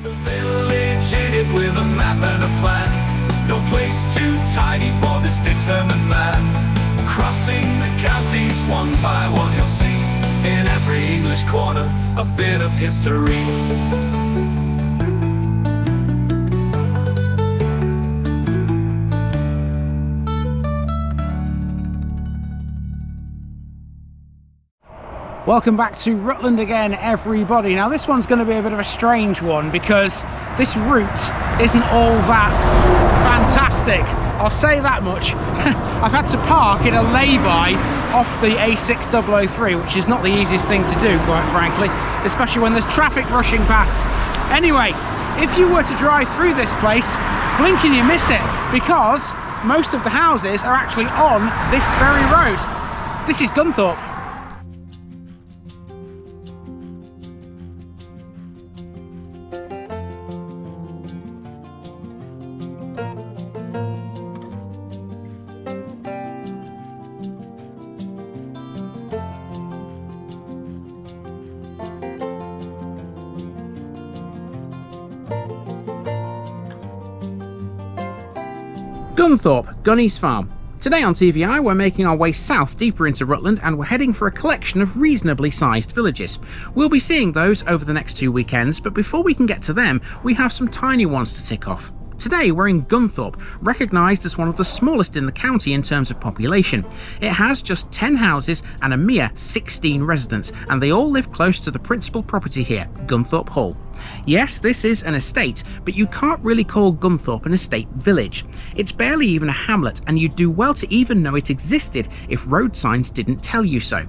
The village in it with a map and a plan. No place too tiny for this determined man. Crossing the counties one by one, he'll see in every English corner a bit of history. Welcome back to Rutland again, everybody. Now this one's going to be a bit of a strange one because this route isn't all that fantastic. I'll say that much. I've had to park in a lay-by off the A6003, which is not the easiest thing to do, quite frankly, especially when there's traffic rushing past. Anyway, if you were to drive through this place, blink and you miss it, because most of the houses are actually on this very road. This is Gunthorpe. Gunthorpe, Gunny's farm. Today on TVI we're making our way south deeper into Rutland and we're heading for a collection of reasonably sized villages. We'll be seeing those over the next 2 weekends, but before we can get to them we have some tiny ones to tick off. Today we're in Gunthorpe, recognised as one of the smallest in the county in terms of population. It has just 10 houses and a mere 16 residents, and they all live close to the principal property here, Gunthorpe Hall. Yes, this is an estate, but you can't really call Gunthorpe an estate village. It's barely even a hamlet, and you'd do well to even know it existed if road signs didn't tell you so.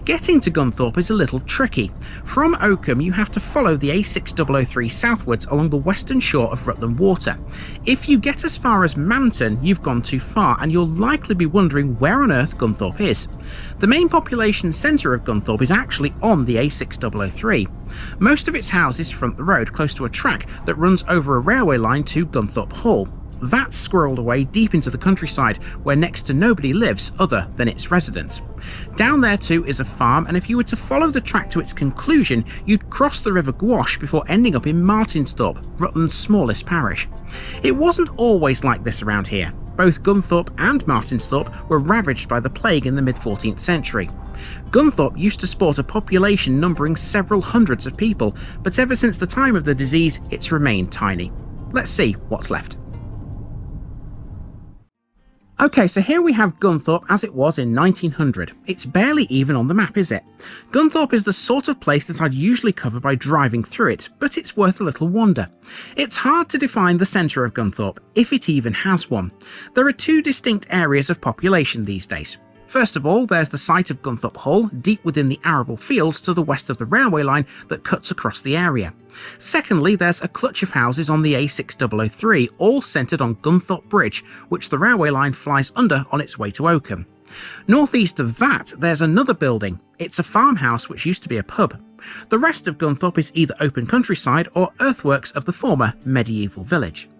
Getting to Gunthorpe is a little tricky. From Oakham you have to follow the A6003 southwards along the western shore of Rutland Water. If you get as far as Manton, you've gone too far and you'll likely be wondering where on earth Gunthorpe is. The main population centre of Gunthorpe is actually on the A6003. Most of its houses front the road close to a track that runs over a railway line to Gunthorpe Hall. That's squirreled away deep into the countryside where next to nobody lives other than its residents. Down there too is a farm, and if you were to follow the track to its conclusion you'd cross the River Gwash before ending up in Martinsthorpe, Rutland's smallest parish. It wasn't always like this around here. Both Gunthorpe and Martinsthorpe were ravaged by the plague in the mid-14th century. Gunthorpe used to sport a population numbering several hundreds of people, but ever since the time of the disease it's remained tiny. Let's see what's left. Okay, so here we have Gunthorpe as it was in 1900. It's barely even on the map, is it? Gunthorpe is the sort of place that I'd usually cover by driving through it, but it's worth a little wander. It's hard to define the centre of Gunthorpe, if it even has one. There are two distinct areas of population these days. First of all, there's the site of Gunthorpe Hall, deep within the arable fields to the west of the railway line that cuts across the area. Secondly, there's a clutch of houses on the A6003, all centred on Gunthorpe Bridge, which the railway line flies under on its way to Oakham. Northeast of that, there's another building. It's a farmhouse which used to be a pub. The rest of Gunthorpe is either open countryside or earthworks of the former medieval village.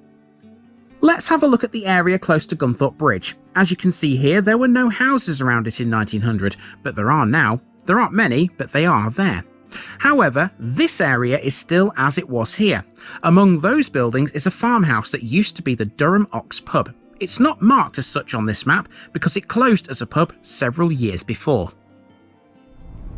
Let's have a look at the area close to Gunthorpe Bridge. As you can see here, there were no houses around it in 1900, but there are now. There aren't many, but they are there. However, this area is still as it was here. Among those buildings is a farmhouse that used to be the Durham Ox pub. It's not marked as such on this map because it closed as a pub several years before.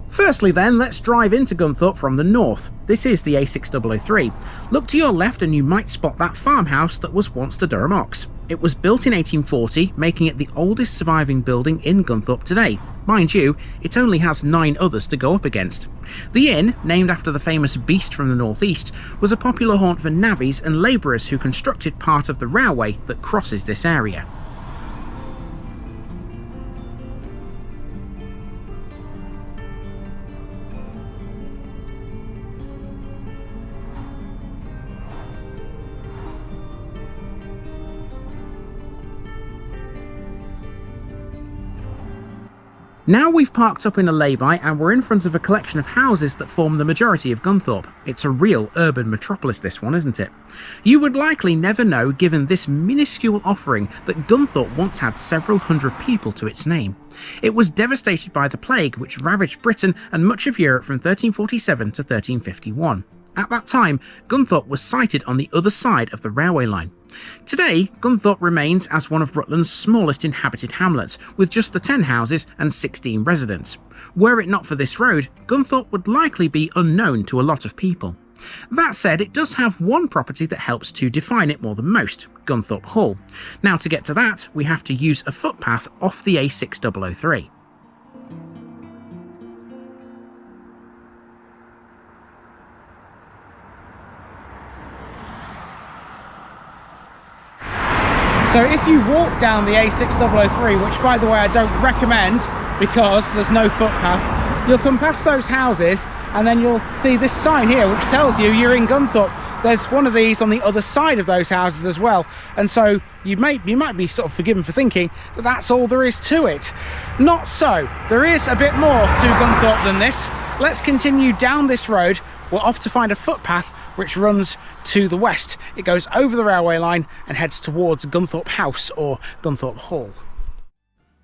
Firstly then, let's drive into Gunthorpe from the north. This is the A6003. Look to your left and you might spot that farmhouse that was once the Durham Ox. It was built in 1840, making it the oldest surviving building in Gunthorpe today. Mind you, it only has 9 others to go up against. The inn, named after the famous beast from the northeast, was a popular haunt for navvies and labourers who constructed part of the railway that crosses this area. Now we've parked up in a lay-by and we're in front of a collection of houses that form the majority of Gunthorpe. It's a real urban metropolis, this one, isn't it? You would likely never know, given this minuscule offering, that Gunthorpe once had several hundred people to its name. It was devastated by the plague, which ravaged Britain and much of Europe from 1347 to 1351. At that time, Gunthorpe was sited on the other side of the railway line. Today, Gunthorpe remains as one of Rutland's smallest inhabited hamlets, with just the 10 houses and 16 residents. Were it not for this road, Gunthorpe would likely be unknown to a lot of people. That said, it does have one property that helps to define it more than most, Gunthorpe Hall. Now, to get to that, we have to use a footpath off the A6003. So if you walk down the A6003, which by the way I don't recommend because there's no footpath, you'll come past those houses and then you'll see this sign here which tells you you're in Gunthorpe. There's one of these on the other side of those houses as well, and so you might be sort of forgiven for thinking that that's all there is to it. Not so. There is a bit more to Gunthorpe than this. Let's continue down this road. We're off to find a footpath which runs to the west. It goes over the railway line and heads towards Gunthorpe House or Gunthorpe Hall.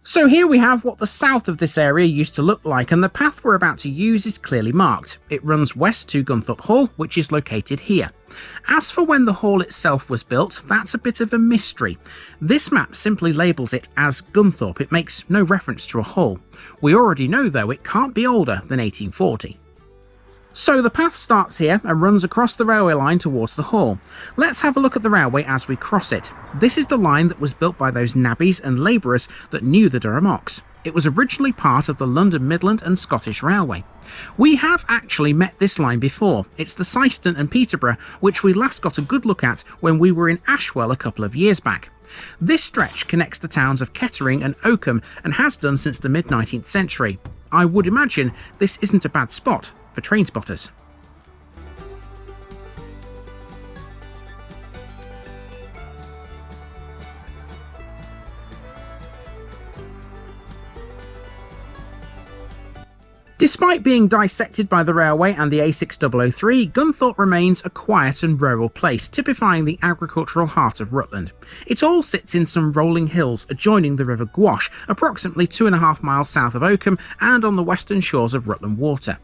So here we have what the south of this area used to look like, and the path we're about to use is clearly marked. It runs west to Gunthorpe Hall, which is located here. As for when the hall itself was built, that's a bit of a mystery. This map simply labels it as Gunthorpe. It makes no reference to a hall. We already know though it can't be older than 1840. So the path starts here and runs across the railway line towards the hall. Let's have a look at the railway as we cross it. This is the line that was built by those navvies and labourers that knew the Durham Ox. It was originally part of the London Midland and Scottish Railway. We have actually met this line before. It's the Syston and Peterborough, which we last got a good look at when we were in Ashwell a couple of years back. This stretch connects the towns of Kettering and Oakham and has done since the mid-19th century. I would imagine this isn't a bad spot for train spotters. Despite being dissected by the railway and the A6003, Gunthorpe remains a quiet and rural place, typifying the agricultural heart of Rutland. It all sits in some rolling hills adjoining the River Gwash, approximately 2.5 miles south of Oakham and on the western shores of Rutland Water.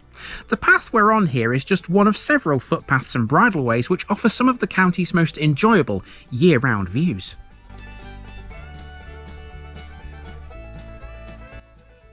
The path we're on here is just one of several footpaths and bridleways which offer some of the county's most enjoyable year-round views.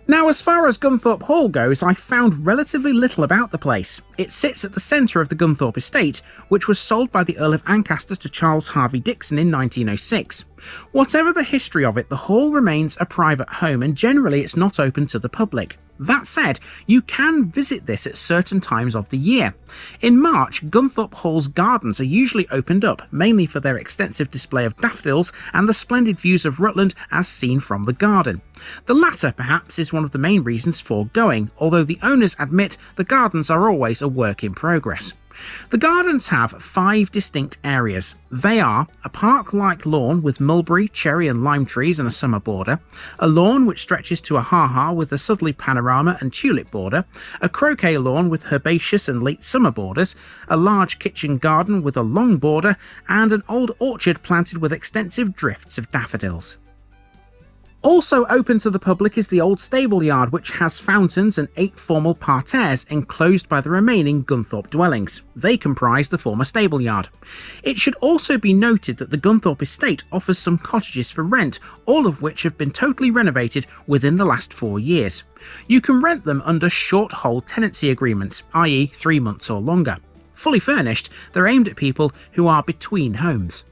Now, as far as Gunthorpe Hall goes, I found relatively little about the place. It sits at the centre of the Gunthorpe estate, which was sold by the Earl of Ancaster to Charles Harvey Dixon in 1906. Whatever the history of it, the hall remains a private home and generally it's not open to the public. That said, you can visit this at certain times of the year. In March, Gunthorpe Hall's gardens are usually opened up, mainly for their extensive display of daffodils and the splendid views of Rutland as seen from the garden. The latter, perhaps, is one of the main reasons for going, although the owners admit the gardens are always a work in progress. The gardens have 5 distinct areas. They are a park-like lawn with mulberry, cherry and lime trees and a summer border, a lawn which stretches to a ha-ha with a southerly panorama and tulip border, a croquet lawn with herbaceous and late summer borders, a large kitchen garden with a long border, and an old orchard planted with extensive drifts of daffodils. Also open to the public is the old stable yard, which has fountains and 8 formal parterres enclosed by the remaining Gunthorpe dwellings. They comprise the former stable yard. It should also be noted that the Gunthorpe estate offers some cottages for rent, all of which have been totally renovated within the last 4 years. You can rent them under short hold tenancy agreements, i.e. 3 months or longer. Fully furnished, they're aimed at people who are between homes.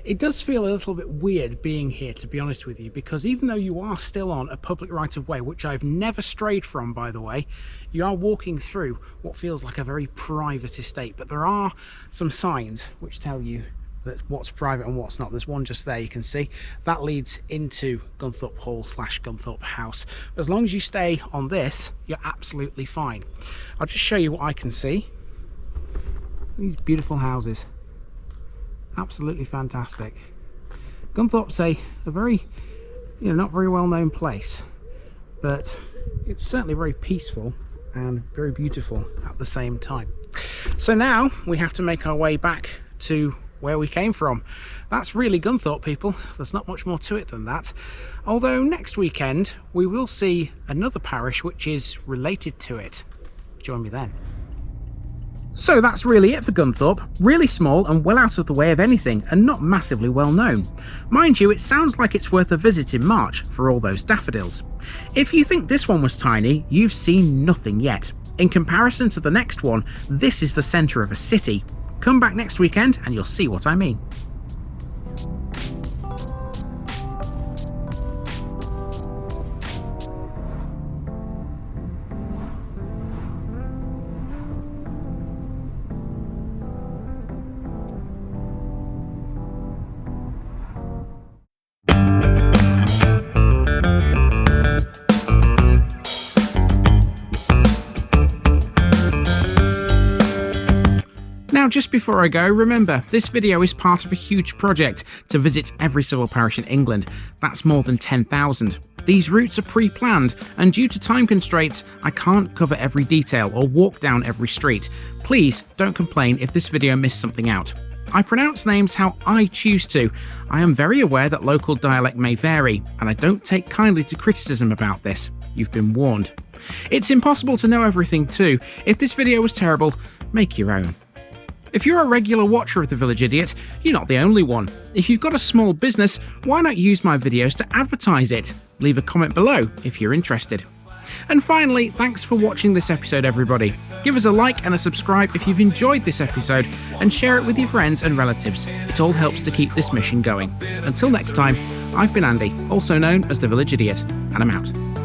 It does feel a little bit weird being here, to be honest with you, because even though you are still on a public right-of-way, which I've never strayed from, by the way, you are walking through what feels like a very private estate. But there are some signs which tell you that what's private and what's not. There's one just there, you can see. That leads into Gunthorpe Hall / Gunthorpe House. As long as you stay on this, you're absolutely fine. I'll just show you what I can see. These beautiful houses. Absolutely fantastic. Gunthorpe's a very, not very well known place, but it's certainly very peaceful and very beautiful at the same time. So now we have to make our way back to where we came from. That's really Gunthorpe, people. There's not much more to it than that. Although next weekend we will see another parish which is related to it. Join me then. So that's really it for Gunthorpe. Really small and well out of the way of anything, and not massively well known. Mind you, it sounds like it's worth a visit in March for all those daffodils. If you think this one was tiny, you've seen nothing yet. In comparison to the next one, this is the centre of a city. Come back next weekend and you'll see what I mean. Now, just before I go, remember, this video is part of a huge project to visit every civil parish in England. That's more than 10,000. These routes are pre-planned, and due to time constraints, I can't cover every detail or walk down every street. Please don't complain if this video missed something out. I pronounce names how I choose to. I am very aware that local dialect may vary, and I don't take kindly to criticism about this. You've been warned. It's impossible to know everything too. If this video was terrible, make your own. If you're a regular watcher of The Village Idiot, you're not the only one. If you've got a small business, why not use my videos to advertise it? Leave a comment below if you're interested. And finally, thanks for watching this episode, everybody. Give us a like and a subscribe if you've enjoyed this episode, and share it with your friends and relatives. It all helps to keep this mission going. Until next time, I've been Andy, also known as The Village Idiot, and I'm out.